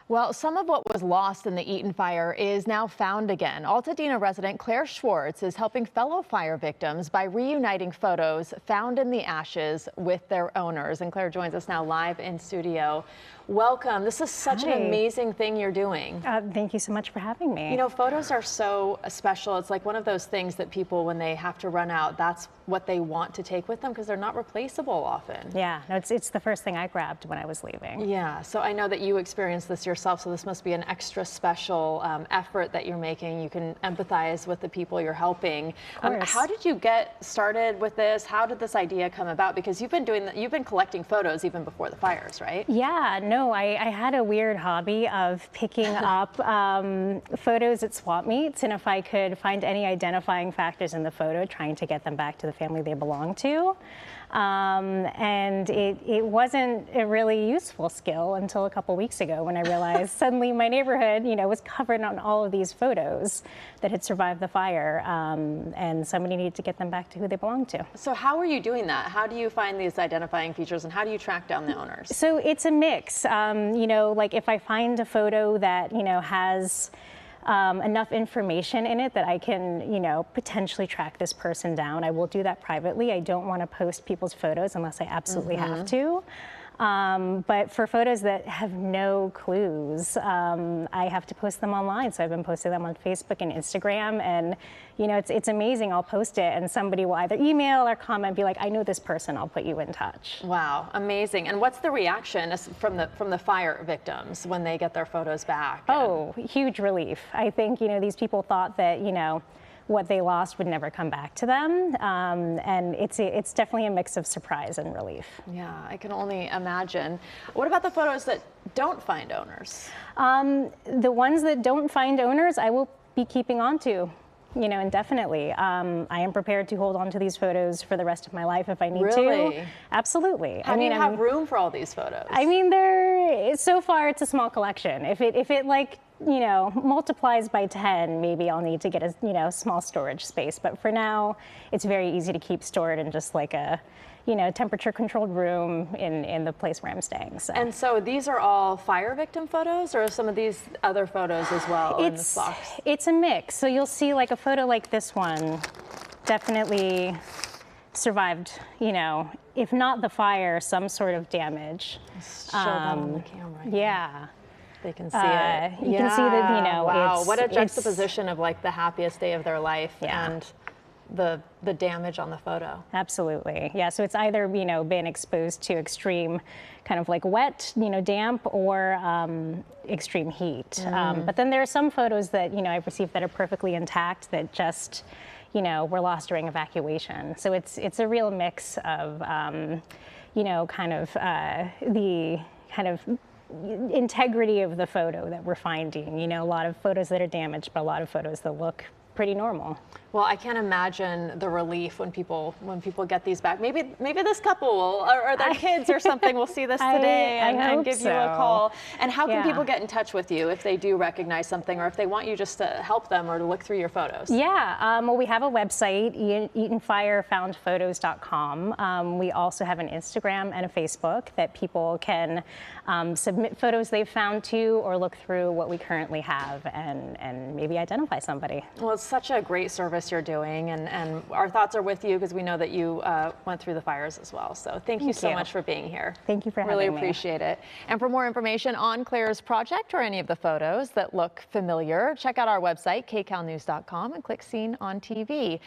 Well, some of what was lost in the Eaton Fire is now found again. Altadena resident Claire Schwartz is helping fellow fire victims by reuniting photos found in the ashes with their owners. And Claire joins us now live in studio. Welcome. This is such an amazing thing you're doing. Thank you so much for having me. You know, photos are so special. It's like one of those things that people, when they have to run out, that's what they want to take with them because they're not replaceable often. Yeah, no, it's the first thing I grabbed when I was leaving. Yeah, so I know that you experienced this yourself, so this must be an extra special effort that you're making. You can empathize with the people you're helping. How did you get started with this? How did this idea come about? Because you've been collecting photos even before the fires, right? Yeah, no, I had a weird hobby of picking up photos at swap meets, and if I could find any identifying factors in the photo, trying to get them back to the family they belong to. And it wasn't a really useful skill until a couple weeks ago when I realized suddenly my neighborhood, was covered on all of these photos that had survived the fire, and somebody needed to get them back to who they belong to. So how are you doing that? How do you find these identifying features, and how do you track down the owners? So it's a mix. Like if I find a photo that, has enough information in it that I can, potentially track this person down, I will do that privately. I don't want to post people's photos unless I absolutely have to. But for photos that have no clues, I have to post them online. So I've been posting them on Facebook and Instagram, and it's amazing. I'll post it and somebody will either email or comment, be like, I know this person, I'll put you in touch. Wow, amazing. And what's the reaction from the fire victims when they get their photos back? Oh, huge relief. I think, these people thought that, what they lost would never come back to them, and it's definitely a mix of surprise and relief. Yeah, I can only imagine. What about the photos that don't find owners? The ones that don't find owners, I will be keeping on to, indefinitely. I am prepared to hold on to these photos for the rest of my life if I need to. Absolutely. How do you have room for all these photos? So far it's a small collection. If it multiplies by 10, maybe I'll need to get a small storage space. But for now, it's very easy to keep stored in just like a temperature controlled room in the place where I'm staying. So. And so these are all fire victim photos, or some of these other photos as well in this box? It's a mix. So you'll see like a photo like this one definitely survived, if not the fire, some sort of damage. Show that on the camera. Yeah. They can see it. You can see that, wow, what a juxtaposition of like the happiest day of their life and the damage on the photo. Absolutely. Yeah, so it's either, been exposed to extreme kind of like wet, damp, or extreme heat. But then there are some photos that, I've received that are perfectly intact that just, were lost during evacuation. So it's a real mix of, the kind of integrity of the photo that we're finding. A lot of photos that are damaged, but a lot of photos that look pretty normal. Well, I can't imagine the relief when people get these back. Maybe this couple will, or their kids or something will see this today and give you a call. And how can people get in touch with you if they do recognize something, or if they want you just to help them or to look through your photos? Yeah, well, we have a website, EatonFireFoundPhotos.com. We also have an Instagram and a Facebook that people can submit photos they've found to, or look through what we currently have and maybe identify somebody. Well, it's such a great service you're doing, and our thoughts are with you because we know that you went through the fires as well. So thank you so much for being here. Thank you for having me. Really appreciate it. And for more information on Claire's project or any of the photos that look familiar, check out our website, kcalnews.com, and click Seen on TV.